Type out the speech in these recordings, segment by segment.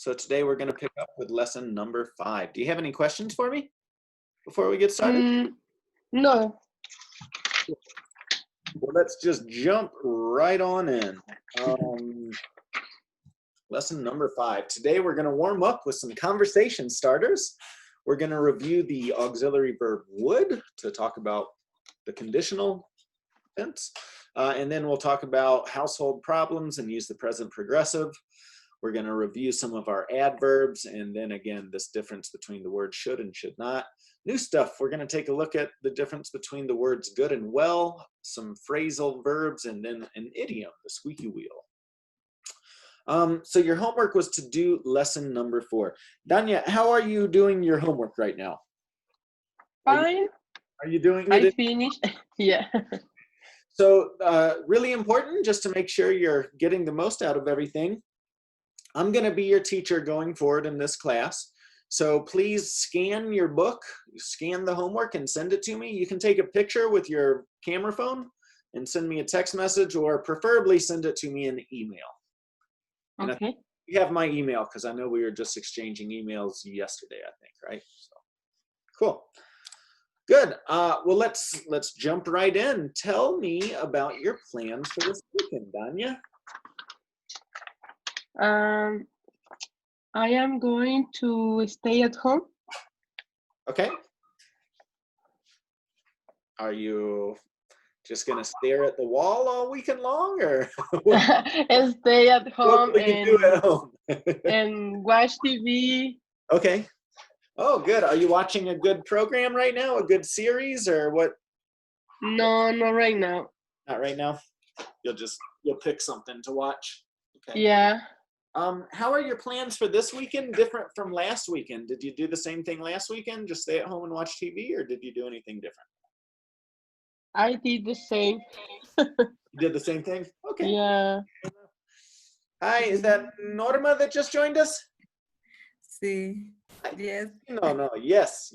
So today we're going to pick up with lesson number 5. Do you have any questions for me before we get started? No. Well, let's just jump right on in. Lesson number 5. Today we're going to warm up with some conversation starters. We're going to review the auxiliary verb would to talk about the conditional tense. And then we'll talk about household problems and use the present progressive. We're going to review some of our adverbs, and then again, this difference between the words should and should not. New stuff, we're going to take a look at the difference between the words good and well, some phrasal verbs, and then an idiom, the squeaky wheel. So your homework was to do lesson number 4. Danya, how are you doing your homework right now? Fine. Are you doing it? I finished. Yeah. So really important, just to make sure you're getting the most out of everything. I'm going to be your teacher going forward in this class. So please scan your book, scan the homework and send it to me. You can take a picture with your camera phone and send me a text message, or preferably send it to me in email. Okay. You have my email because I know we were just exchanging emails yesterday, I think, right? So, cool. Good. Well, let's jump right in. Tell me about your plans for this weekend, Danya. I am going to stay at home. Okay. Are you just gonna stare at the wall all weekend long, or And stay at home what will you do at home? and watch TV. Okay. Oh, good. Are you watching a good program right now? A good series, or what? No, not right now. Not right now. You'll pick something to watch. Okay. Yeah. How are your plans for this weekend different from last weekend? Did you do the same thing last weekend? Just stay at home and watch TV, or did you do anything different? I did the same. You did the same thing? Okay. Yeah. Hi, is that Norma that just joined us? Sí. Yes. No. Yes.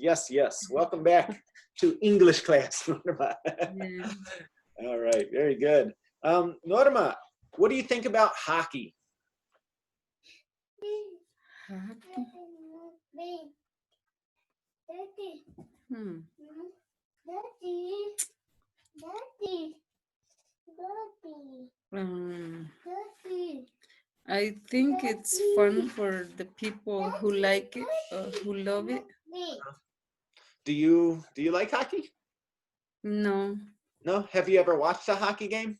Welcome back to English class, Norma. Yeah. All right, very good. Norma, what do you think about hockey? I think it's fun for the people who like it or who love it. Do you like hockey? No. No? Have you ever watched a hockey game?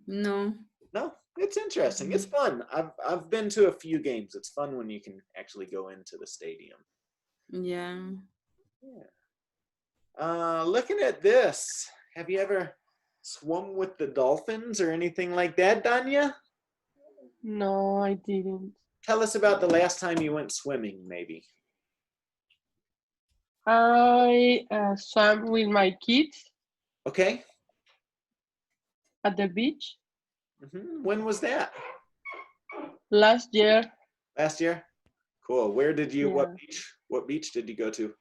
No. No? It's interesting. It's fun. I've been to a few games. It's fun when you can actually go into the stadium. Yeah. Looking at this, have you ever swum with the dolphins or anything like that, Danya? No, I didn't. Tell us about the last time you went swimming, maybe. I swam with my kids Okay. at the beach When was that? last year. Last year? Cool. Where did you, Yeah. what beach did you go to?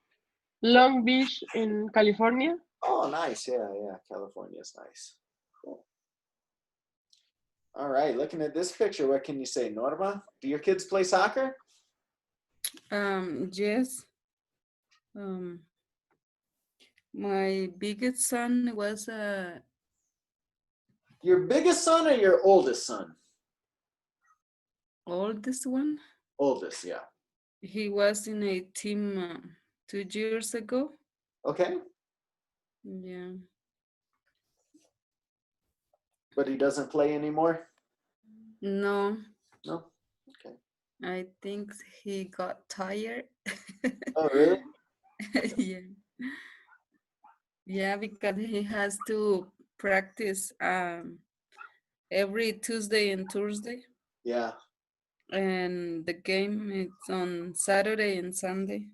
Long Beach in California. Oh, nice. Yeah. California's nice. Cool. All right. Looking at this picture, what can you say, Norma? Do your kids play soccer? Yes. My biggest son was Your biggest son or your oldest son? oldest one. Oldest, yeah. He was in a team 2 years ago. Okay. Yeah. But he doesn't play anymore? No. No? Okay. I think he got tired. Oh, really? Yeah. Yeah, because he has to practice every Tuesday and Thursday. Yeah. And the game is on Saturday and Sunday.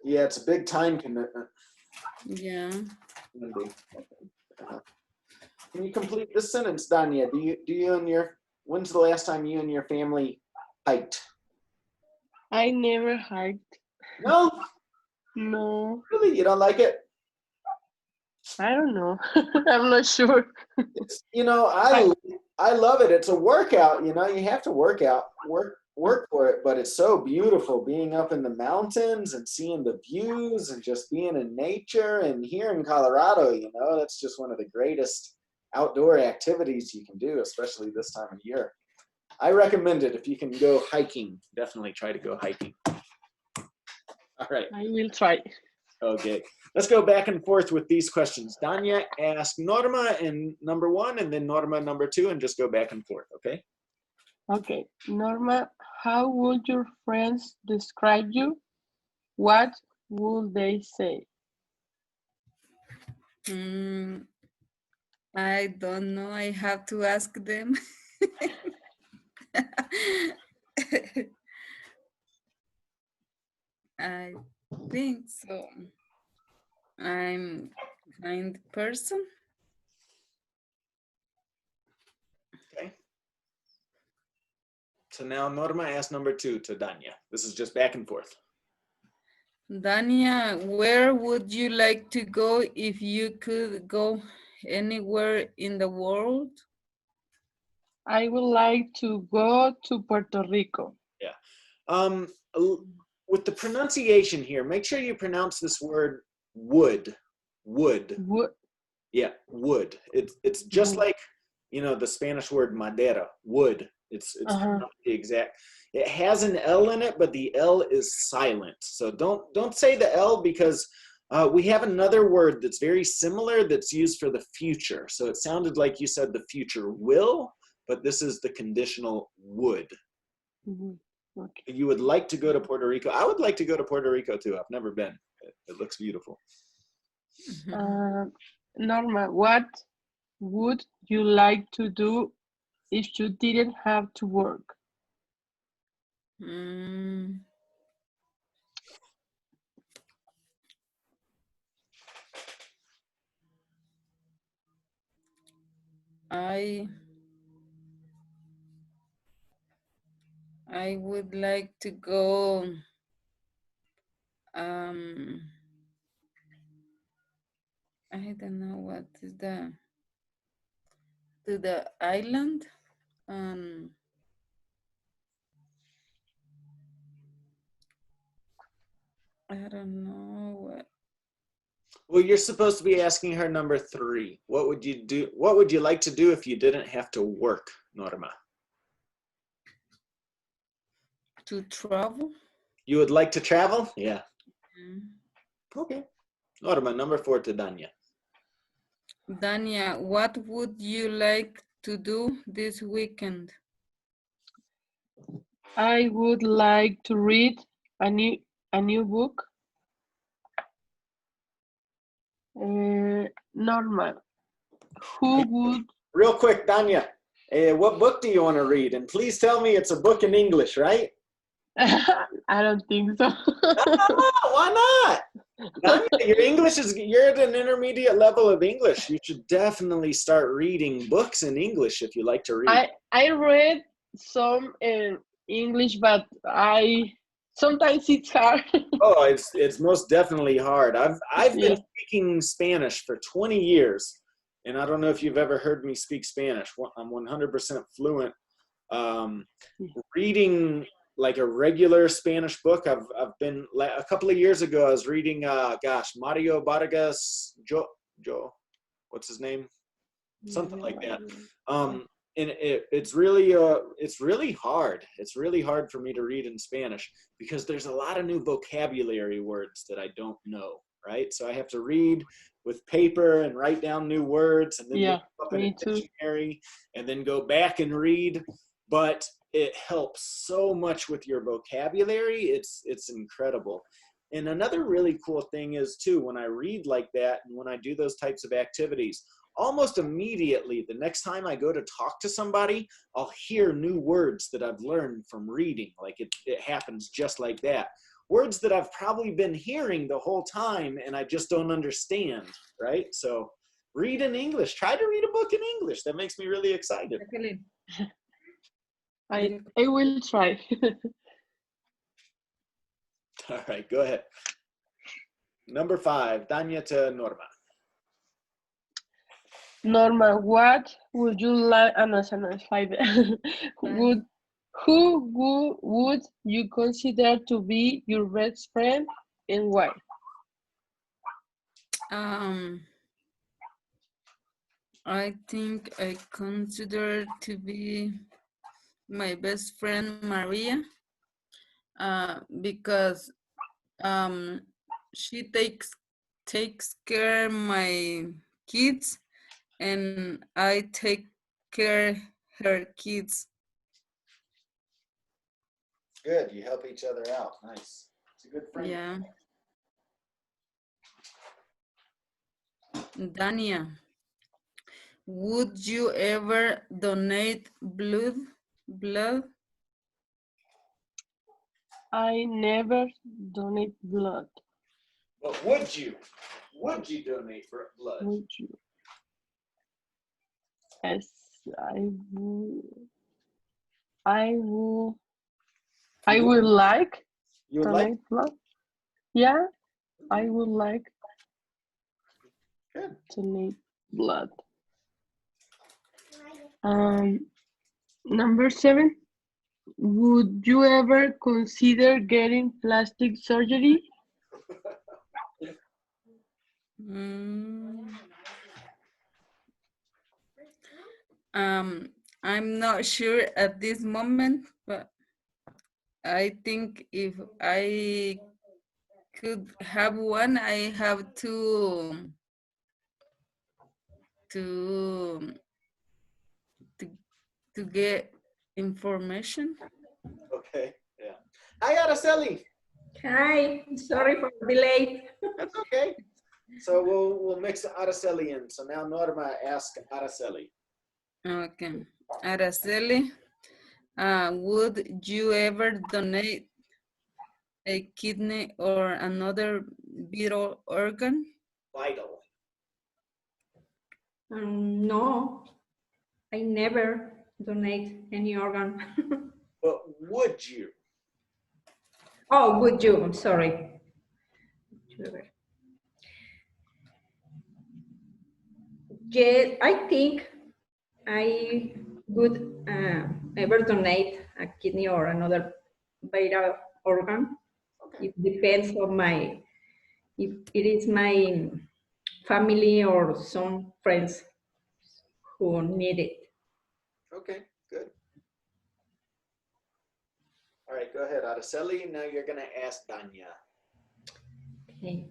Yeah, it's a big time commitment. Yeah. Can you complete this sentence, Danya? When's the last time you and your family hiked? I never hiked. No? No, Really? You don't like it? I don't know. I'm not sure. I love it. It's a workout, you have to work work for it, but it's so beautiful being up in the mountains and seeing the views and just being in nature. And here in Colorado, you know, that's just one of the greatest outdoor activities you can do, especially this time of year. I recommend it if you can go hiking. Definitely try to go hiking. All right. I will try. Okay. Let's go back and forth with these questions. Danya, ask Norma in number 1 and then Norma number 2 and just go back and forth, okay? Okay, Norma, how would your friends describe you? What would they say? I don't know. I have to ask them. I think so. I'm kind person. Okay. So now Norma asked number 2 to Danya. This is just back and forth. Dania, where would you like to go if you could go anywhere in the world? I would like to go to Puerto Rico. Yeah. With the pronunciation here, make sure you pronounce this word would. Would. Would. Yeah, would. It's just Would. like, you know, the Spanish word madera, wood. It's not the exact. It has an L in it, but the L is silent. So don't say the L because we have another word that's very similar that's used for the future. So it sounded like you said the future will, but this is the conditional would. Okay. You would like to go to Puerto Rico. I would like to go to Puerto Rico too. I've never been. It looks beautiful. Norma, what would you like to do if you didn't have to work? I would like to go I don't know what is to the island. I don't know what. Well, you're supposed to be asking her number 3. What would you do? What would you like to do if you didn't have to work, Norma? To travel. You would like to travel? Yeah. Okay. Norma, number 4 to Danya. Dania, what would you like to do this weekend? I would like to read a new book. Norma, who would? Real quick, Danya, what book do you want to read? And please tell me it's a book in English, right? I don't think so. Why not? Danya, your English you're at an intermediate level of English. You should definitely start reading books in English if you like to read. I read some in English, but sometimes it's hard. Oh, it's most definitely hard. I've been speaking Spanish for 20 years, and I don't know if you've ever heard me speak Spanish. I'm 100% fluent. Reading like a regular Spanish book, I've been like a couple of years ago. I was reading, Mario Vargas, what's his name? Something like that. And it's really hard. It's really hard for me to read in Spanish because there's a lot of new vocabulary words that I don't know, right? So I have to read with paper and write down new words and then look up in a dictionary and then go back and read. But it helps so much with your vocabulary. It's incredible. And another really cool thing is too, when I read like that and when I do those types of activities, almost immediately, the next time I go to talk to somebody, I'll hear new words that I've learned from reading. Like it happens just like that. Words that I've probably been hearing the whole time and I just don't understand, right? So read in English. Try to read a book in English. That makes me really excited. I will try. All right, go ahead. Number 5, Danya to Norma. Norma, what would you like? No, it's 5. would you consider to be your best friend and why? I think I consider to be my best friend Maria, because she takes care my kids, and I take care her kids. Good. You help each other out. Nice. It's a good friend. Yeah. Dania, would you ever donate blood? I never donate blood. But would you? Would you donate blood? Would you? Yes, I will. I will. I would like You would donate like? blood. Yeah, I would like Good. to donate blood. Number 7. Would you ever consider getting plastic surgery? I'm not sure at this moment, but I think if I could have one, I have to get information. Okay. Yeah. Hi, Araceli. Hi, sorry for the delay. That's okay. So we'll mix Araceli in. So now Norma ask Araceli. Okay. Araceli, would you ever donate a kidney or another vital organ? Vital. No, I never donate any organ. But would you? Oh, would you? I'm sorry. Yeah, I think I would ever donate a kidney or another vital organ. Okay. It depends on if it is my family or some friends who need it. Okay, good. All right, go ahead, Araceli. Now you're going to ask Danya. Okay.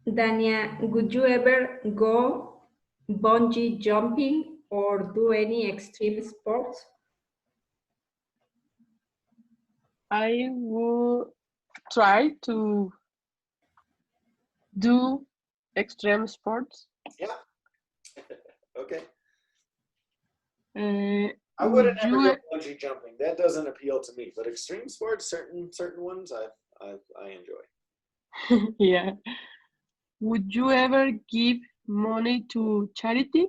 Dania, would you ever go bungee jumping or do any extreme sports? I will try to do extreme sports. Yeah. Okay. I Would wouldn't ever you? go bungee jumping. That doesn't appeal to me. But extreme sports, certain ones, I enjoy. Yeah. Would you ever give money to charity?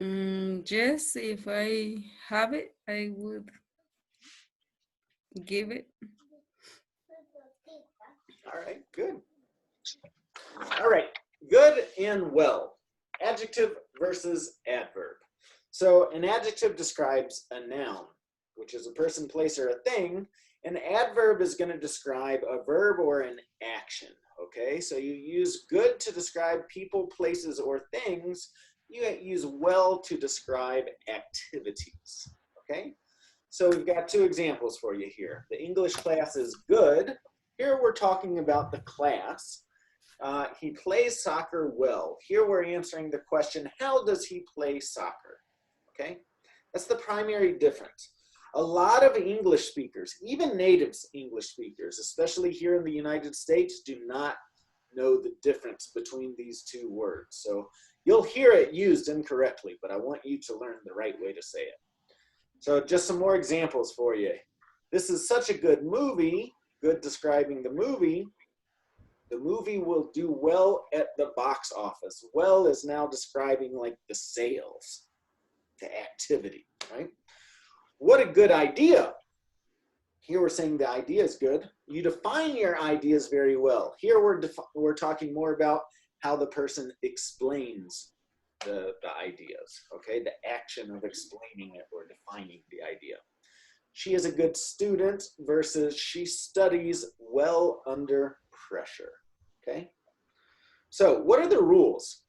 Yes, if I have it, I would give it. All right, good. All right, good and well. Adjective versus adverb. So an adjective describes a noun, which is a person, place, or a thing. An adverb is going to describe a verb or an action. Okay, so you use good to describe people, places, or things. You use well to describe activities. Okay, so we've got 2 examples for you here. The English class is good. Here we're talking about the class. He plays soccer well. Here we're answering the question, how does he play soccer? Okay, that's the primary difference. A lot of English speakers, even native English speakers, especially here in the United States, do not know the difference between these 2 words. So you'll hear it used incorrectly, but I want you to learn the right way to say it. So just some more examples for you. This is such a good movie, good describing the movie. The movie will do well at the box office. Well is now describing like the sales, the activity, right? What a good idea. Here we're saying the idea is good. You define your ideas very well. Here we're talking more about how the person explains the ideas, okay? The action of explaining it or defining the idea. She is a good student versus she studies well under pressure, okay? So what are the rules?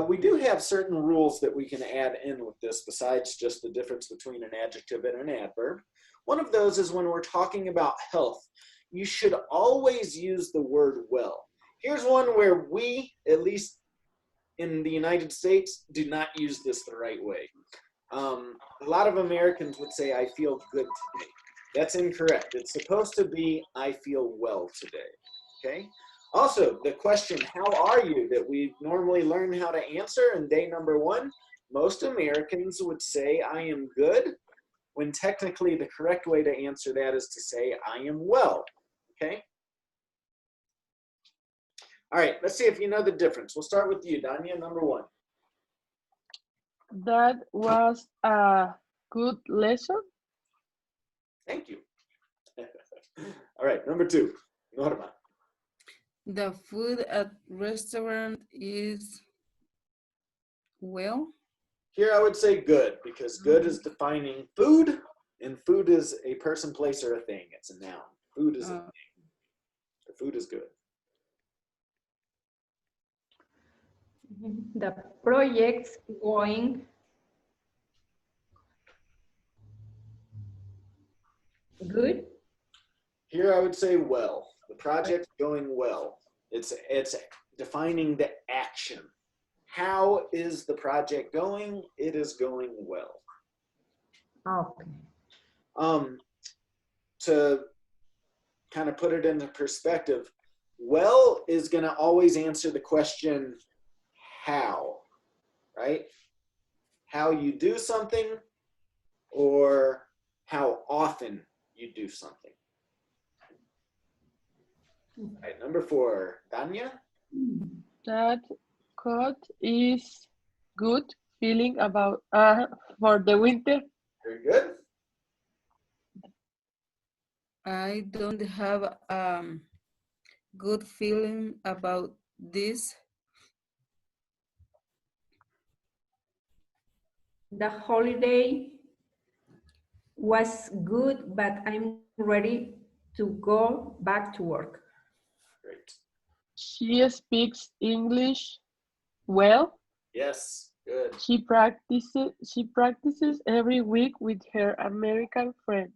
We do have certain rules that we can add in with this besides just the difference between an adjective and an adverb. One of those is when we're talking about health, you should always use the word well. Here's one where we, at least in the United States, do not use this the right way. A lot of Americans would say, I feel good today. That's incorrect. It's supposed to be, I feel well today, okay? Also, the question, how are you, that we normally learn how to answer in day number 1, most Americans would say, I am good, when technically the correct way to answer that is to say, I am well, okay? All right, let's see if you know the difference. We'll start with you, Danya, number 1. That was a good lesson. Thank you. All right, number 2, Norma. The food at restaurant is well. Here I would say good, because good is defining food, and food is a person, place, or a thing. It's a noun. Food is a thing. The food is good. The project's going good. Here I would say well. The project's going well. It's defining the action. How is the project going? It is going well. Okay. To kind of put it into perspective, well is going to always answer the question how, right? How you do something or how often you do something. All right, number 4, Danya. That coat is good feeling about for the winter. Very good. I don't have a good feeling about this. The holiday was good, but I'm ready to go back to work. Great. She speaks English well. Yes, good. She practices every week with her American friend.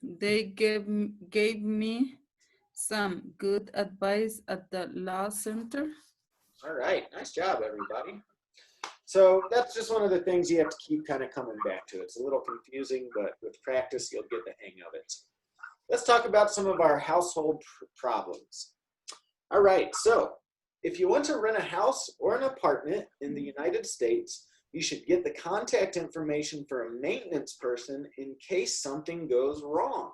They gave me some good advice at the law center. All right, nice job, everybody. So that's just one of the things you have to keep kind of coming back to. It's a little confusing, but with practice, you'll get the hang of it. Let's talk about some of our household problems. All right, so if you want to rent a house or an apartment in the United States, you should get the contact information for a maintenance person in case something goes wrong.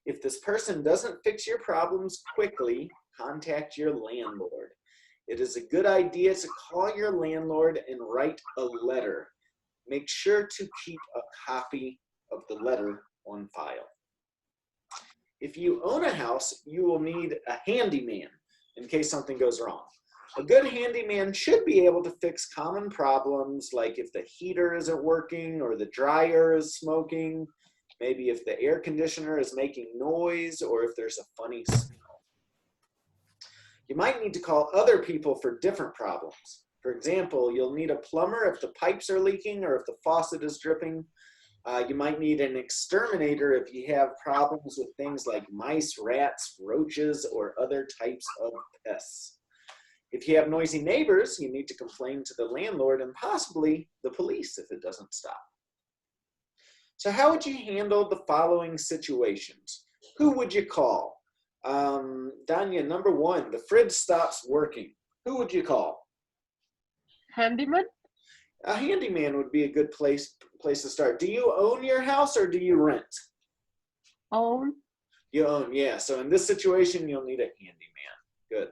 If this person doesn't fix your problems quickly, contact your landlord. It is a good idea to call your landlord and write a letter. Make sure to keep a copy of the letter on file. If you own a house, you will need a handyman in case something goes wrong. A good handyman should be able to fix common problems like if the heater isn't working or the dryer is smoking, maybe if the air conditioner is making noise or if there's a funny smell. You might need to call other people for different problems. For example, you'll need a plumber if the pipes are leaking or if the faucet is dripping. You might need an exterminator if you have problems with things like mice, rats, roaches, or other types of pests. If you have noisy neighbors, you need to complain to the landlord and possibly the police if it doesn't stop. So how would you handle the following situations? Who would you call? Danya, number 1, the fridge stops working. Who would you call? Handyman? A handyman would be a good place to start. Do you own your house or do you rent? Own. You own, yeah. So in this situation, you'll need a handyman. Good.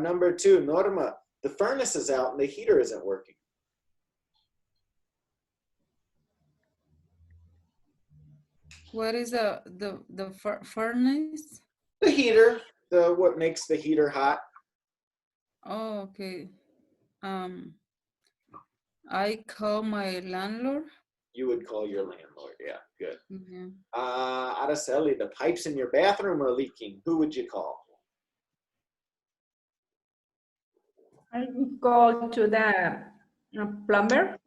Number 2, Norma, the furnace is out and the heater isn't working. What is the furnace? The heater, what makes the heater hot. Oh, okay. Um, I call my landlord. You would call your landlord. Yeah, good. Yeah. Araceli, the pipes in your bathroom are leaking. Who would you call? I would go to the plumber.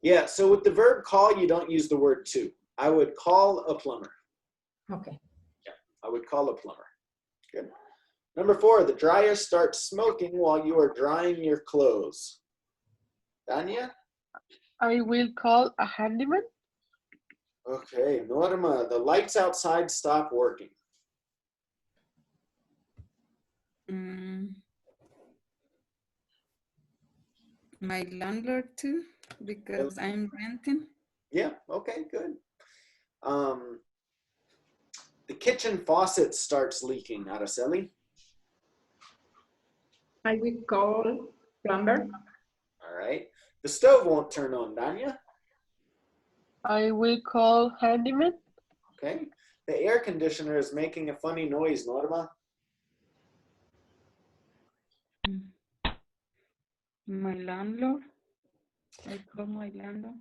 Yeah, so with the verb call, you don't use the word to. I would call a plumber. Okay. I would call a plumber. Good. Number 4, the dryer starts smoking while you are drying your clothes. Danya? I will call a handyman. Okay, Norma, the lights outside stop working. Mm, my landlord too, because I'm renting. Yeah, okay, good. The kitchen faucet starts leaking, Araceli. I will call plumber. All right. The stove won't turn on, Danya. I will call handyman. Okay. The air conditioner is making a funny noise, Norma. My landlord. I call my landlord.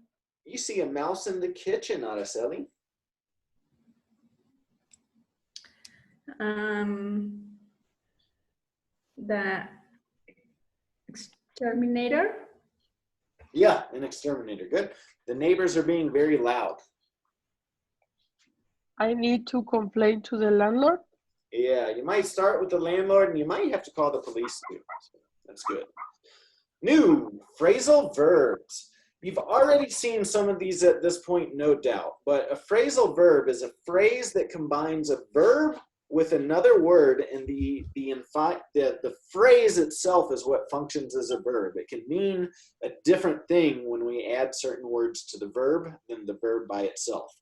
You see a mouse in the kitchen, Araceli. The exterminator. Yeah, an exterminator. Good. The neighbors are being very loud. I need to complain to the landlord. Yeah, you might start with the landlord and you might have to call the police too. That's good. New phrasal verbs. You've already seen some of these at this point, no doubt, but a phrasal verb is a phrase that combines a verb with another word, and the phrase itself is what functions as a verb. It can mean a different thing when we add certain words to the verb than the verb by itself.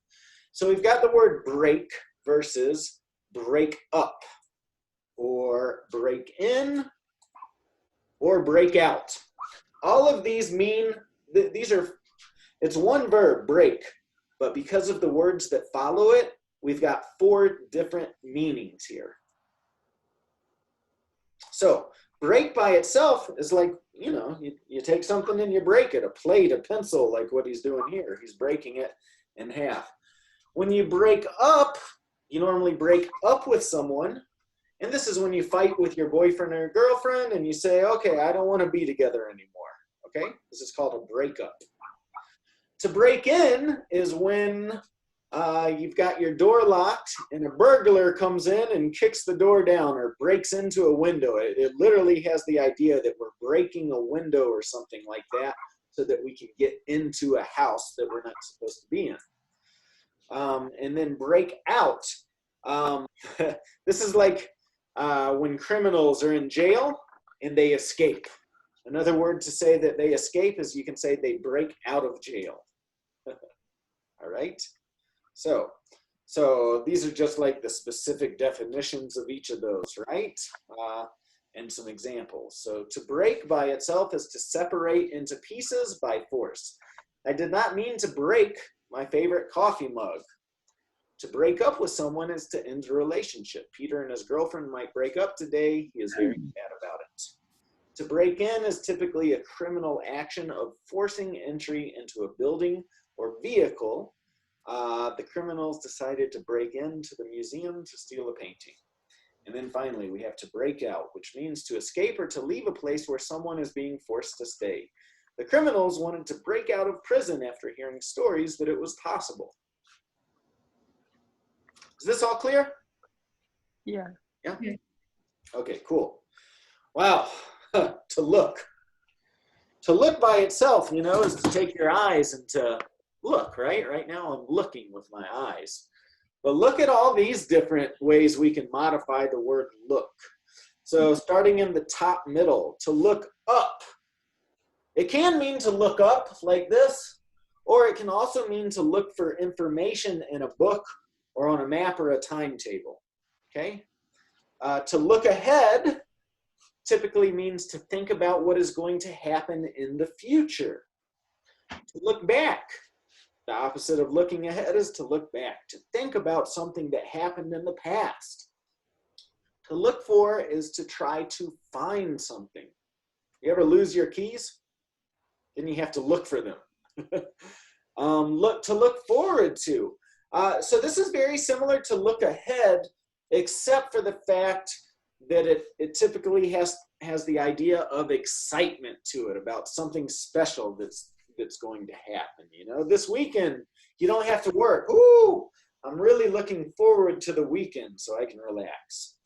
So we've got the word break versus break up, or break in, or break out. All of these mean, it's one verb, break, but because of the words that follow it, we've got 4 different meanings here. So break by itself is like, you take something and you break it, a plate, a pencil, like what he's doing here. He's breaking it in half. When you break up, you normally break up with someone, and this is when you fight with your boyfriend or girlfriend and you say, okay, I don't want to be together anymore. Okay, this is called a breakup. To break in is when you've got your door locked and a burglar comes in and kicks the door down or breaks into a window. It literally has the idea that we're breaking a window or something like that so that we can get into a house that we're not supposed to be in. And then break out. This is like when criminals are in jail and they escape. Another word to say that they escape is you can say they break out of jail. All right. So these are just like the specific definitions of each of those, right? And some examples. So to break by itself is to separate into pieces by force. I did not mean to break my favorite coffee mug. To break up with someone is to end a relationship. Peter and his girlfriend might break up today. He is very sad about it. To break in is typically a criminal action of forcing entry into a building or vehicle. The criminals decided to break into the museum to steal a painting. And then finally, we have to break out, which means to escape or to leave a place where someone is being forced to stay. The criminals wanted to break out of prison after hearing stories that it was possible. Is this all clear? Yeah. Yeah? Okay, cool. Wow, to look. To look by itself, is to take your eyes and to look, right? Right now I'm looking with my eyes. But look at all these different ways we can modify the word look. So starting in the top middle, to look up. It can mean to look up like this, or it can also mean to look for information in a book or on a map or a timetable, okay? To look ahead typically means to think about what is going to happen in the future. To look back, the opposite of looking ahead is to look back, to think about something that happened in the past. To look for is to try to find something. You ever lose your keys? Then you have to look for them. To look forward to. So this is very similar to look ahead, except for the fact that it typically has the idea of excitement to it, about something special that's going to happen. You know, this weekend you don't have to work. Ooh, I'm really looking forward to the weekend so I can relax.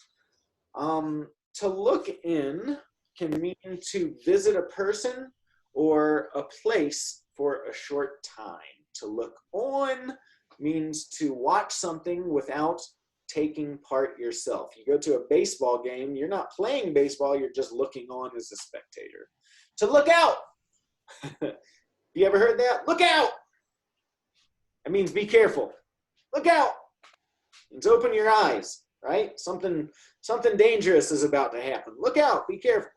To look in can mean to visit a person or a place for a short time. To look on means to watch something without taking part yourself. You go to a baseball game, you're not playing baseball, you're just looking on as a spectator. To look out. You ever heard that? Look out. That means be careful. Look out. It's open your eyes, right? Something dangerous is about to happen. Look out, be careful.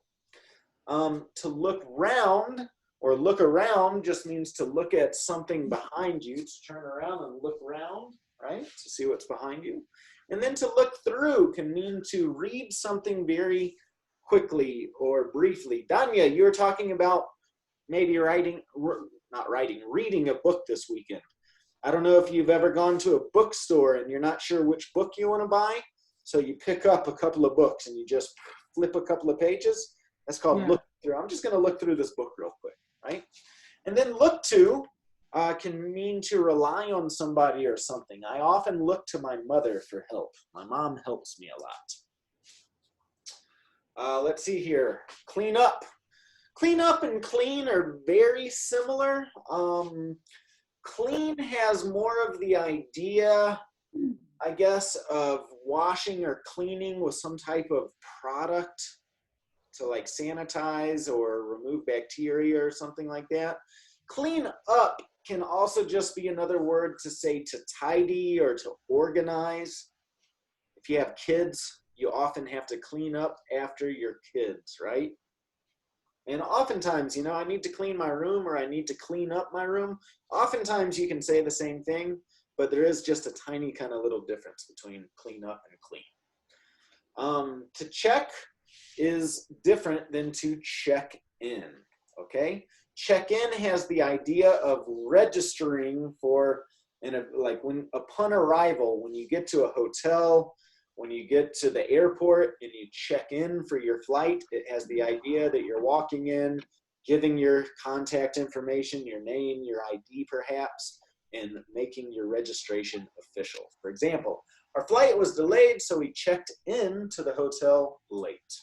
To look round or look around just means to look at something behind you, to turn around and look around, right? To see what's behind you. And then to look through can mean to read something very quickly or briefly. Danya, you were talking about maybe reading a book this weekend. I don't know if you've ever gone to a bookstore and you're not sure which book you want to buy. So you pick up a couple of books and you just flip a couple of pages. That's called look through. I'm just going to look through this book real quick, right? And then look to can mean to rely on somebody or something. I often look to my mother for help. My mom helps me a lot. Let's see here. Clean up. Clean up and clean are very similar. Clean has more of the idea, I guess, of washing or cleaning with some type of product to like sanitize or remove bacteria or something like that. Clean up can also just be another word to say to tidy or to organize. If you have kids, you often have to clean up after your kids, right? And oftentimes, you know, I need to clean my room or I need to clean up my room. Oftentimes you can say the same thing, but there is just a tiny kind of little difference between clean up and clean. To check is different than to check in, okay? Check in has the idea of registering for, like when upon arrival, when you get to a hotel, when you get to the airport and you check in for your flight, it has the idea that you're walking in, giving your contact information, your name, your ID perhaps, and making your registration official. For example, our flight was delayed, so we checked in to the hotel late.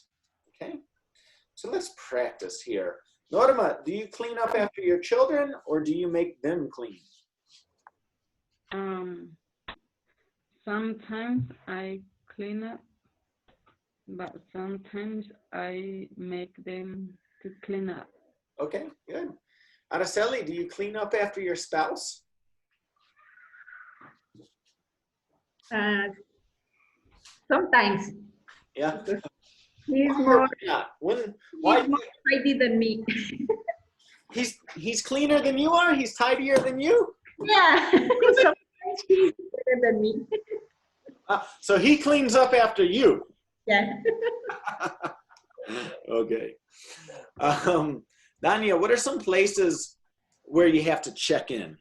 Okay, so let's practice here. Norma, do you clean up after your children or do you make them clean? Sometimes I clean up, but sometimes I make them to clean up. Okay, good. Araceli, do you clean up after your spouse? Sometimes. Yeah. He's Or more, not? he's Why? more tidy than me. He's cleaner than you are? He's tidier than you? Yeah. Sometimes he's better than me. So he cleans up after you. Yeah. Okay. Dania, what are some places where you have to check in?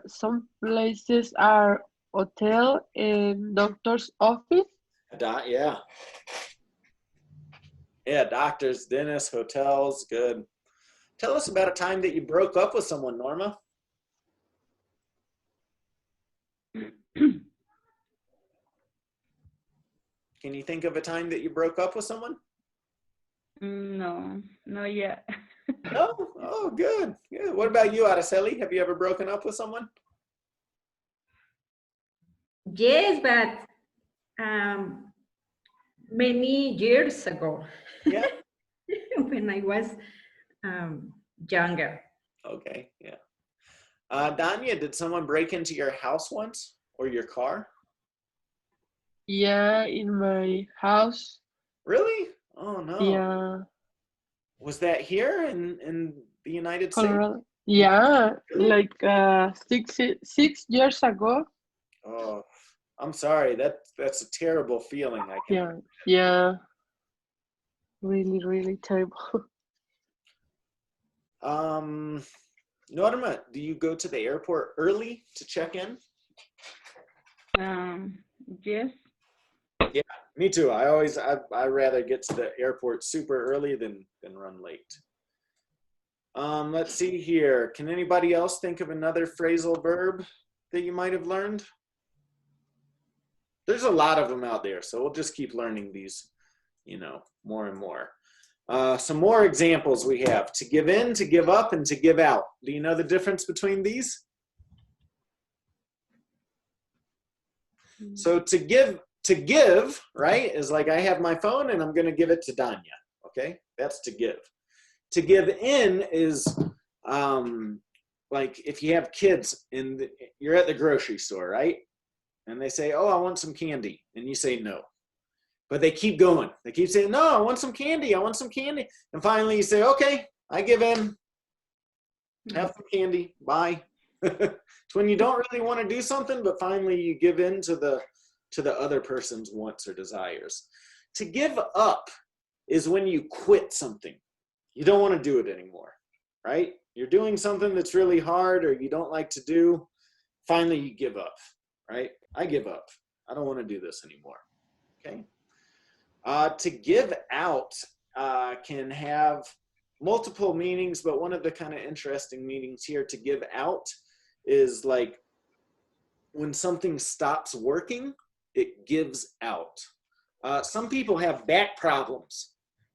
Some places are hotel and doctor's office. Yeah. Yeah, doctors, dentists, hotels, good. Tell us about a time that you broke up with someone, Norma. Can you think of a time that you broke up with someone? No, not yet. No? Oh, good. Yeah. What about you, Araceli? Have you ever broken up with someone? Yes, but many years ago. Yeah. When I was younger. Okay, yeah. Danya, did someone break into your house once or your car? Yeah, in my house. Really? Oh, no. Yeah, Was that here in the United States? Colorado. Yeah, like 6 years ago. Oh, I'm sorry. That's a terrible feeling. I can. Yeah, really, really terrible. Norma, do you go to the airport early to check in? Yes. Me too. I rather get to the airport super early than run late. Let's see here. Can anybody else think of another phrasal verb that you might have learned? There's a lot of them out there, so we'll just keep learning these, you know, more and more. Some more examples we have: to give in, to give up, and to give out. Do you know the difference between these? So to give, right, is like I have my phone and I'm going to give it to Danya. Okay, that's to give. To give in is like if you have kids and you're at the grocery store, right? And they say, "Oh, I want some candy," and you say no. But they keep going. They keep saying, "No, I want some candy. I want some candy." And finally you say, "Okay, I give in. Have some candy. Bye." It's when you don't really want to do something, but finally you give in to the other person's wants or desires. To give up is when you quit something. You don't want to do it anymore, right? You're doing something that's really hard or you don't like to do. Finally you give up, right? I give up. I don't want to do this anymore. Okay. To give out can have multiple meanings, but one of the kind of interesting meanings here, to give out, is like when something stops working, it gives out. Some people have back problems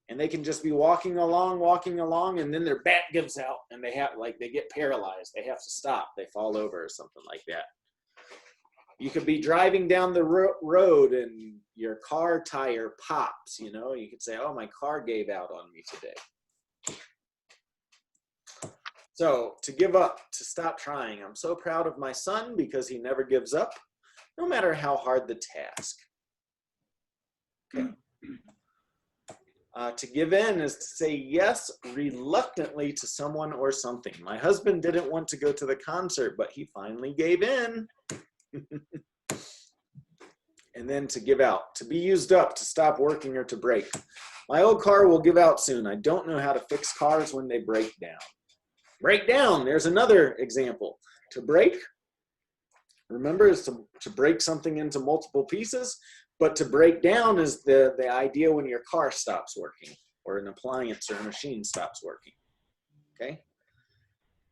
and they can just be walking along, and then their back gives out and they get paralyzed. They have to stop. They fall over or something like that. You could be driving down the road and your car tire pops, you know, you could say, "Oh, my car gave out on me today." So to give up, to stop trying. I'm so proud of my son because he never gives up, no matter how hard the task. Okay. To give in is to say yes reluctantly to someone or something. My husband didn't want to go to the concert, but he finally gave in. And then to give out, to be used up, to stop working, or to break. My old car will give out soon. I don't know how to fix cars when they break down. Break down, there's another example. To break, remember, is to break something into multiple pieces, but to break down is the idea when your car stops working or an appliance or a machine stops working, okay?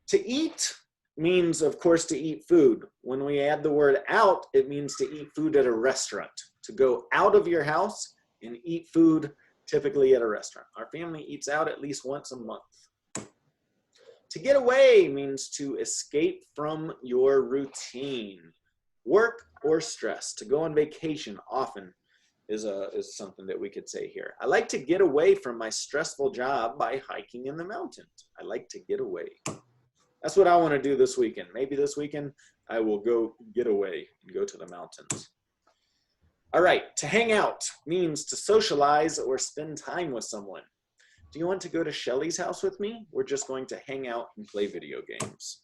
To eat means, of course, to eat food. When we add the word out, it means to eat food at a restaurant, to go out of your house and eat food, typically at a restaurant. Our family eats out at least once a month. To get away means to escape from your routine, work or stress. To go on vacation often is something that we could say here. I like to get away from my stressful job by hiking in the mountains. I like to get away. That's what I want to do this weekend. Maybe this weekend I will go get away and go to the mountains. All right, to hang out means to socialize or spend time with someone. Do you want to go to Shelly's house with me? We're just going to hang out and play video games.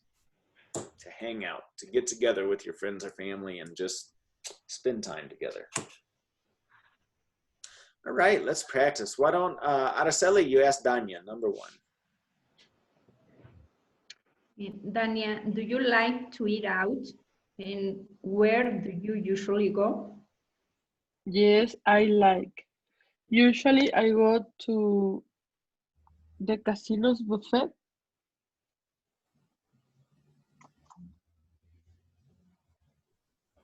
To hang out, to get together with your friends or family and just spend time together. All right, let's practice. Why don't, Araceli, you ask Danya, number 1. Dania, do you like to eat out? And where do you usually go? Yes, I like. Usually I go to the casino's buffet.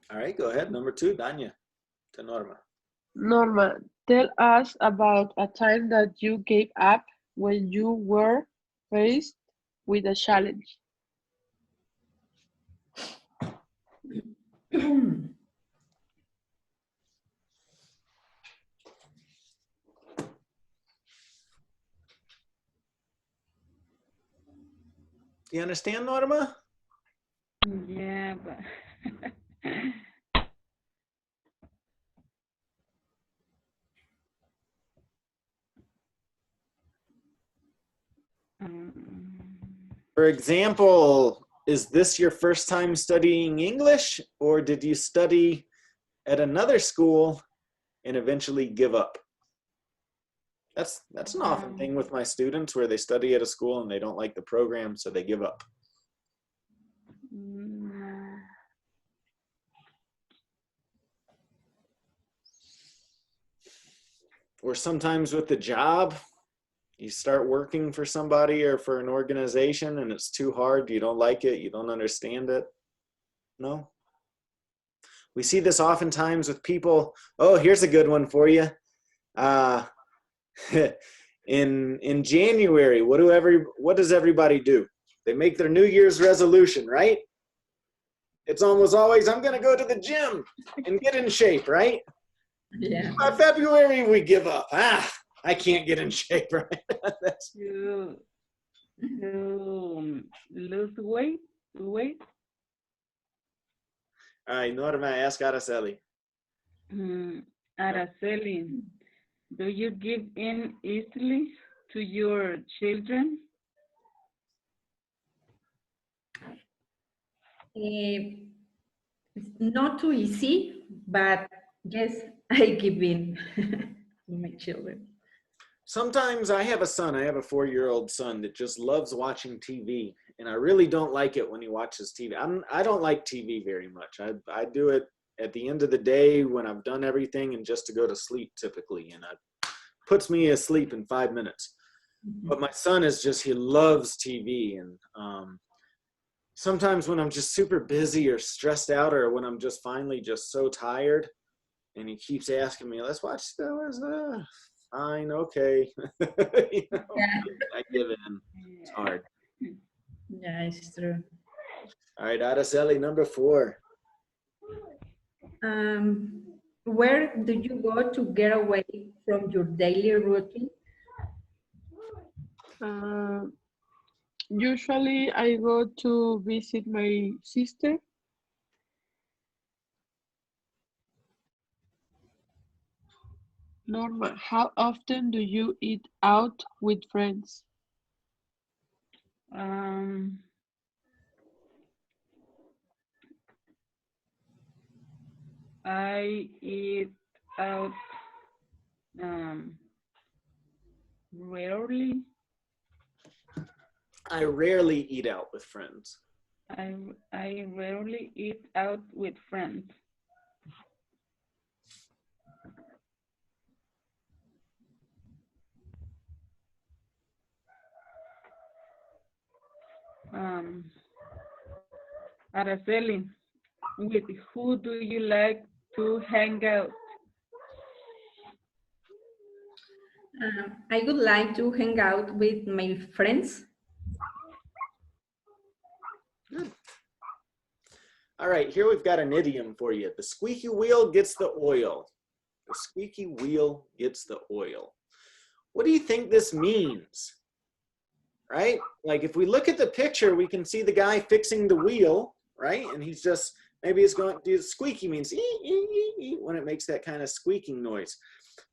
All right, go ahead. Number 2, Danya, to Norma. Norma, tell us about a time that you gave up when you were faced with a challenge. Do you understand, Norma? Yeah, but For example, is this your first time studying English, or did you study at another school and eventually give up? That's an often thing with my students where they study at a school and they don't like the program, so they give up. Or sometimes with the job, you start working for somebody or for an organization and it's too hard, you don't like it, you don't understand it. No? We see this oftentimes with people. Oh, here's a good one for you. In January, what does everybody do? They make their New Year's resolution, right? It's almost always, I'm gonna go to the gym and get in shape, right? Yeah. By February, we give up. I can't get in shape, right? To lose weight. All right, Norma, ask Araceli. Araceli, do you give in easily to your children? It's not too easy, but yes, I give in to my children. Sometimes I have a son, I have a 4-year-old son that just loves watching TV, and I really don't like it when he watches TV. I don't like TV very much. I do it at the end of the day when I've done everything and just to go to sleep typically, and it puts me asleep in 5 minutes. But my son is just, he loves TV, and sometimes when I'm just super busy or stressed out, or when I'm just finally just so tired, and he keeps asking me, let's watch the fine, okay. You know, Yeah. I give in. It's hard. Yeah, it's true. All right, Araceli, number 4. Where do you go to get away from your daily routine? Usually I go to visit my sister. Norma, how often do you eat out with friends? I eat out rarely. I rarely eat out with friends. I rarely eat out with friends. Araceli, with who do you like to hang out? I would like to hang out with my friends. Good. All right, here we've got an idiom for you. The squeaky wheel gets the oil. The squeaky wheel gets the oil. What do you think this means? Right? Like if we look at the picture, we can see the guy fixing the wheel, right? And he's just, maybe it's going to do squeaky means when it makes that kind of squeaking noise.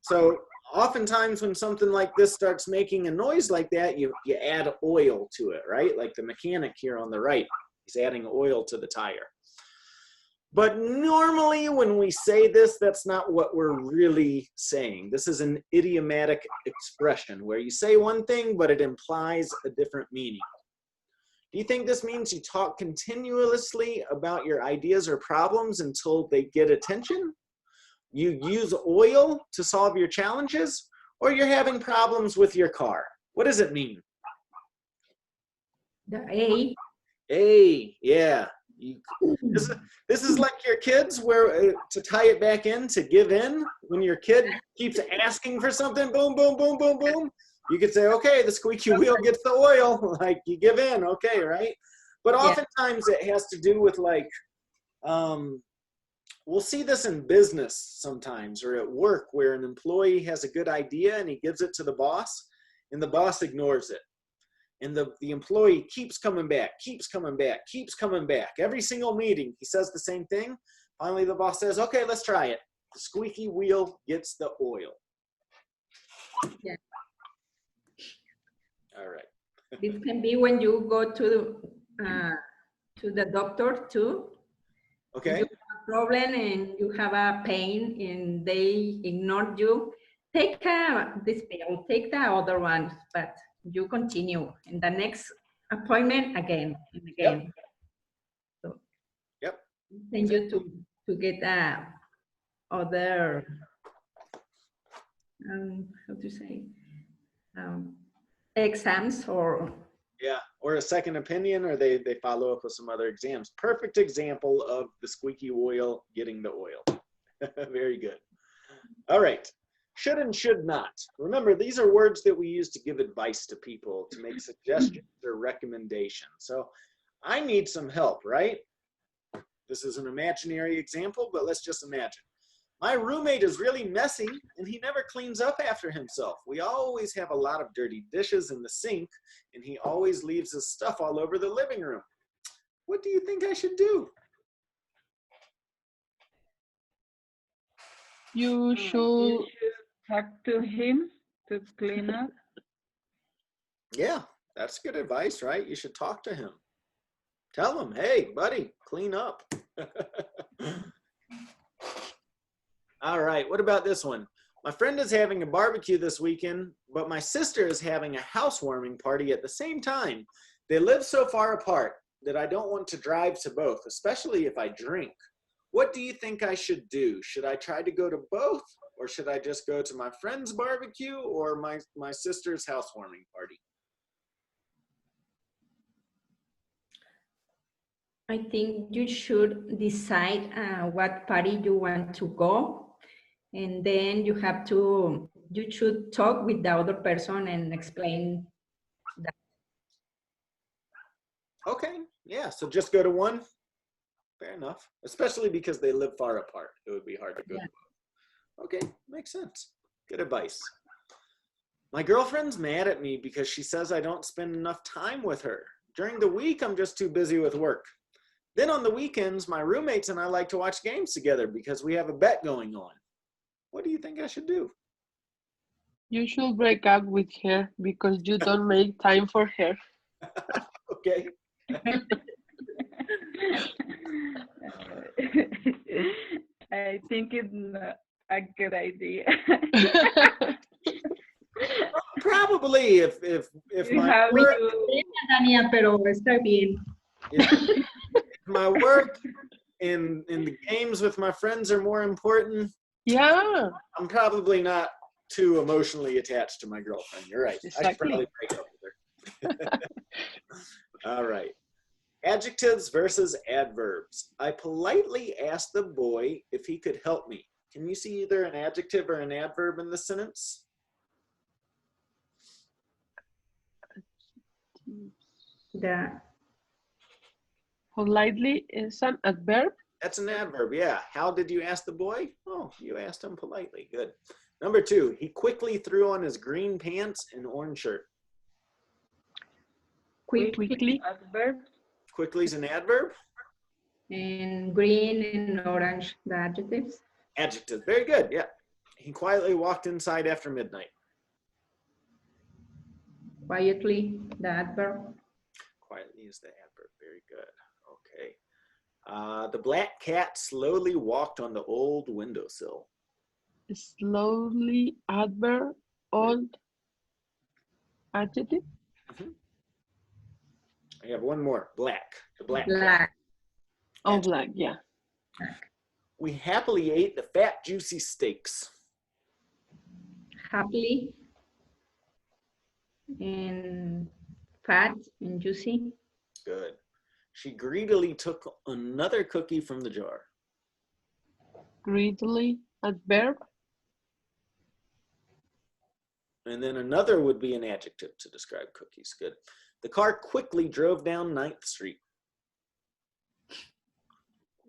So oftentimes when something like this starts making a noise like that, you add oil to it, right? Like the mechanic here on the right, he's adding oil to the tire. But normally when we say this, that's not what we're really saying. This is an idiomatic expression where you say one thing, but it implies a different meaning. Do you think this means you talk continuously about your ideas or problems until they get attention? You use oil to solve your challenges, or you're having problems with your car? What does it mean? The A. A, yeah. This is like your kids where to tie it back in, to give in, when your kid keeps asking for something, boom, boom, boom, boom, boom, you could say, okay, the squeaky wheel gets the oil, like you give in, okay, right? But oftentimes it has to do with like, we'll see this in business sometimes, or at work where an employee has a good idea and he gives it to the boss and the boss ignores it. And the employee keeps coming back, keeps coming back, keeps coming back. Every single meeting, he says the same thing. Finally, the boss says, okay, let's try it. The squeaky wheel gets the oil. Yeah. All right. This can be when you go to the doctor too. Okay. You have a problem and you have a pain and they ignore you. take this pill, take the other one, but you continue in the next appointment again and again. So Yep. send you to get other how to say exams or Yeah, or a second opinion, or they follow up with some other exams. Perfect example of the squeaky wheel getting the oil. Very good. All right. Should and should not. Remember, these are words that we use to give advice to people, to make suggestions or recommendations. So I need some help, right? This is an imaginary example, but let's just imagine. My roommate is really messy and he never cleans up after himself. We always have a lot of dirty dishes in the sink and he always leaves his stuff all over the living room. What do you think I should do? You should talk to him to clean up. Yeah, that's good advice, right? You should talk to him. Tell him, hey, buddy, clean up. All right, what about this one? My friend is having a barbecue this weekend, but my sister is having a housewarming party at the same time. They live so far apart that I don't want to drive to both, especially if I drink. What do you think I should do? Should I try to go to both, or should I just go to my friend's barbecue or my sister's housewarming party? I think you should decide what party you want to go. And then you should talk with the other person and explain that. Okay, yeah, so just go to one. Fair enough, especially because they live far apart. It would be hard to go to both. Okay, makes sense. Good advice. My girlfriend's mad at me because she says I don't spend enough time with her. During the week, I'm just too busy with work. Then on the weekends, my roommates and I like to watch games together because we have a bet going on. What do you think I should do? You should break up with her because you don't make time for her. Okay. I think it's not a good idea. Probably if You my have work, to- Tania, pero está bien. if my work and the games with my friends are more important, Yeah, I'm probably not too emotionally attached to my girlfriend. You're right. I should Exactly. probably break up with her. All right. Adjectives versus adverbs. I politely asked the boy if he could help me. Can you see either an adjective or an adverb in the sentence? The politely is an adverb. That's an adverb, yeah. How did you ask the boy? Oh, you asked him politely. Good. Number 2, he quickly threw on his green pants and orange shirt. Quickly. Adverb. Quickly is an adverb. and green and orange, the adjectives. Adjective. Very good, yeah. He quietly walked inside after midnight. Quietly, the adverb. Quietly is the adverb. Very good. Okay. The black cat slowly walked on the old windowsill. Slowly adverb, old adjective. I have one more. Black. The black cat. Black. Oh, Adjective. black, yeah. We happily ate the fat, juicy steaks. Happily. And fat and juicy. Good. She greedily took another cookie from the jar. Greedily adverb. And then another would be an adjective to describe cookies. Good. The car quickly drove down 9th Street.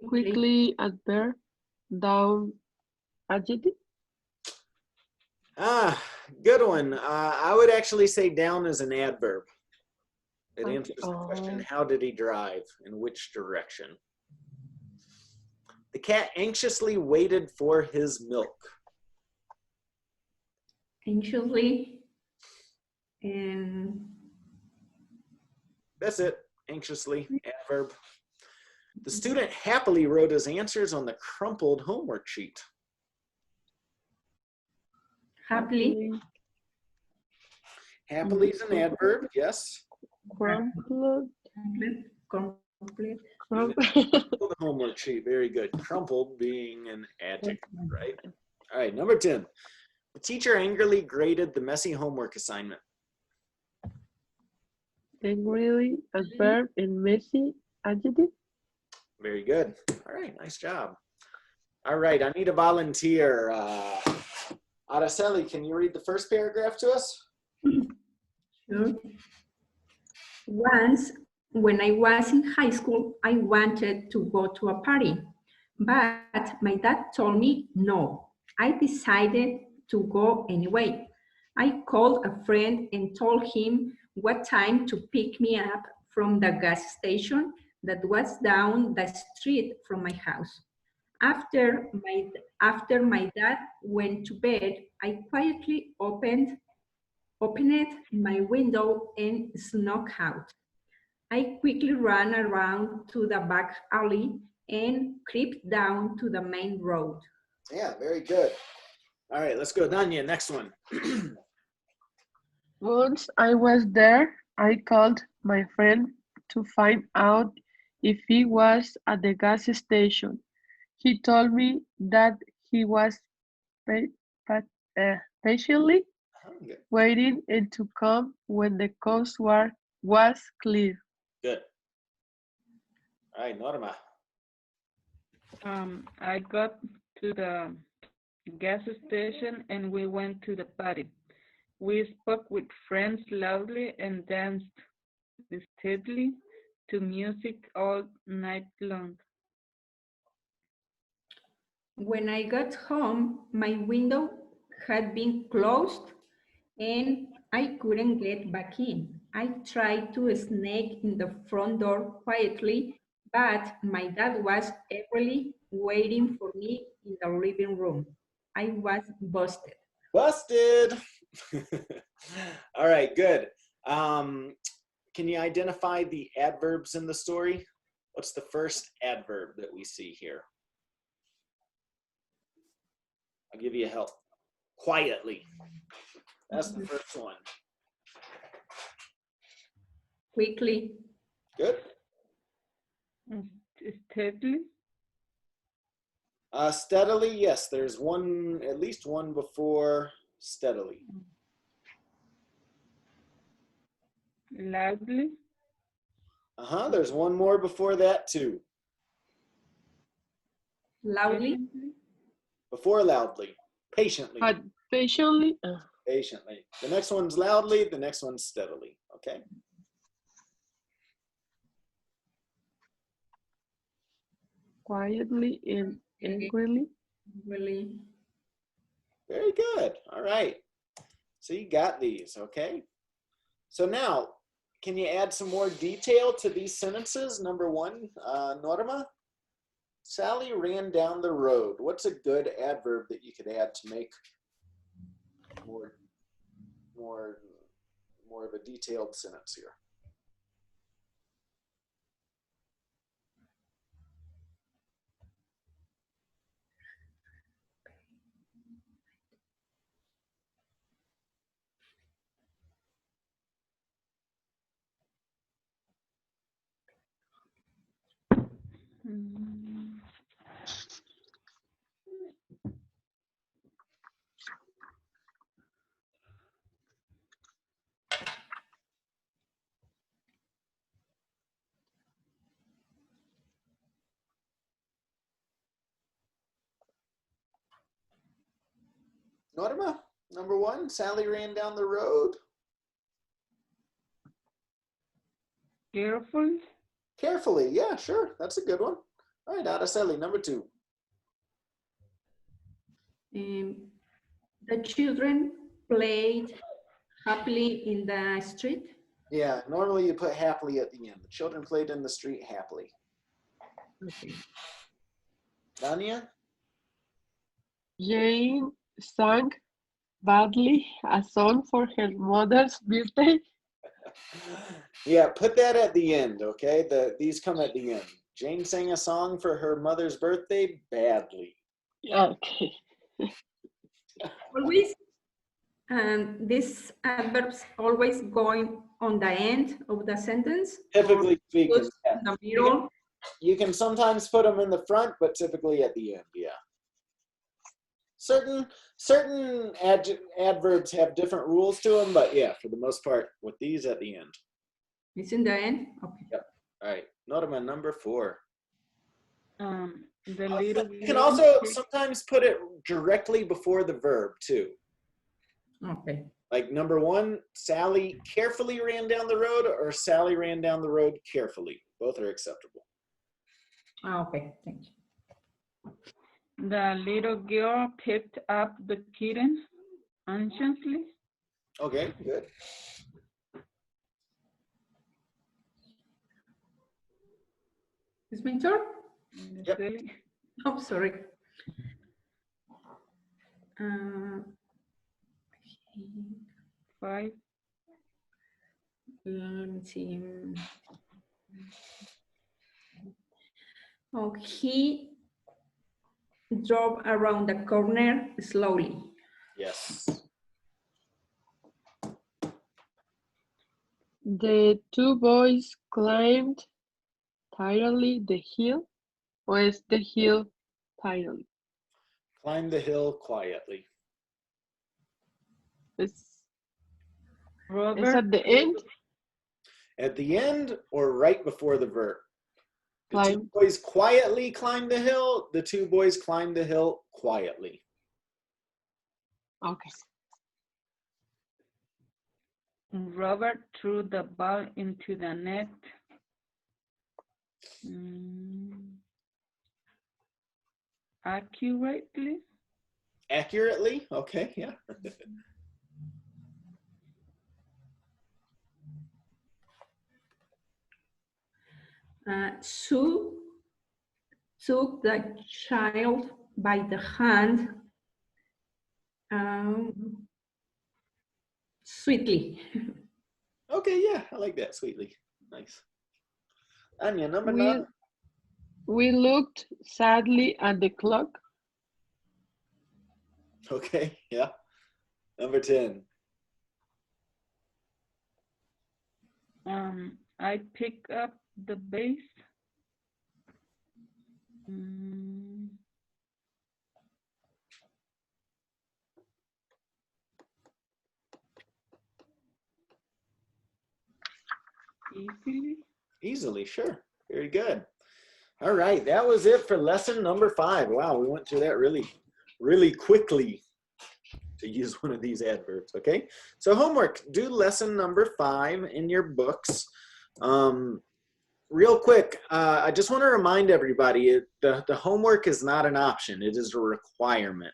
Quickly adverb, down adjective. Ah, good one. I would actually say down as an adverb. It Okay. answers the question, Oh. how did he drive? In which direction? The cat anxiously waited for his milk. Anxiously. And That's it. Anxiously, adverb. The student happily wrote his answers on the crumpled homework sheet. Happily. Happily is an adverb, yes. Crumpled. Complete. The homework sheet, very good. Crumpled being an adjective, right? All right, number 10. The teacher angrily graded the messy homework assignment. Angrily, adverb, and messy, adjective. Very good. All right, nice job. All right, I need a volunteer. Araceli, can you read the first paragraph to us? Sure. Once, when I was in high school, I wanted to go to a party, but my dad told me no. I decided to go anyway. I called a friend and told him what time to pick me up from the gas station that was down the street from my house. After my dad went to bed, I quietly opened my window and snuck out. I quickly ran around to the back alley and creeped down to the main road. Yeah, very good. All right, let's go. Danya, next one. Once I was there, I called my friend to find out if he was at the gas station. He told me that he was patiently Good. waiting and to come when the coast was clear. Good. All right, Norma. I got to the gas station and we went to the party. We spoke with friends loudly and danced steadily to music all night long. When I got home, my window had been closed and I couldn't get back in. I tried to sneak in the front door quietly, but my dad was eagerly waiting for me in the living room. I was busted. Busted. All right, good. Can you identify the adverbs in the story? What's the first adverb that we see here? I'll give you a help. Quietly. That's the first one. Quickly. Good. Steadily, Steadily, yes. There's one, at least one before steadily. loudly, There's one more before that too. Loudly. patiently, Before loudly. Patiently. Patiently, Patiently. The next one's loudly, the next one's steadily. Okay. quietly, and angrily. Really. Very good. All right. So you got these, okay? So now, can you add some more detail to these sentences? Number one, Norma, Sally ran down the road. What's a good adverb that you could add to make more of a detailed sentence here? mm, Norma, number one, Sally ran down the road. careful, Carefully, yeah, sure. That's a good one. All right, Araceli, number two. The children played happily in the street. Yeah, normally you put happily at the end. The children played in the street happily. Okay. Danya? Jane sang badly a song for her mother's birthday. Yeah, put that at the end, okay? These come at the end. Jane sang a song for her mother's birthday badly. Okay. Always And these adverbs always going on the end of the sentence? Typically speaking, Just yeah. in the middle? You can sometimes put them in the front, but typically at the end, yeah. Certain adverbs have different rules to them, but yeah, for the most part, with these at the end. It's in the end? Okay. Yep. All right, note number 4. The little You can girl also picked- sometimes put it directly before the verb too. Okay. Like number 1, Sally carefully ran down the road, or Sally ran down the road carefully. Both are acceptable. Okay, thank you. The little girl picked up the kitten anxiously. Okay, good. It's my turn? Yep. Silly. Oh, sorry. Okay. 5. Let me see. Oh, he drove around the corner slowly. Yes. The 2 boys climbed tirelessly the hill. Or is the hill tirelessly? Climb the hill quietly. It's Robert at the end. At the end or right before the verb. The 2 Climb. boys quietly climbed the hill. The 2 boys climbed the hill quietly. Okay. Robert threw the ball into the net. Accurately. Accurately? Okay, yeah. Sue took the child by the hand sweetly. Okay, yeah, I like that. Sweetly. Nice. Anya, number 9. We looked sadly at the clock. Okay, yeah. Number 10. I pick up the base. Easily. Easily, sure. Very good. All right, that was it for lesson number 5. Wow, we went through that really quickly, to use one of these adverbs, okay? So homework, do lesson number 5 in your books. Real quick, I just want to remind everybody, the homework is not an option, it is a requirement.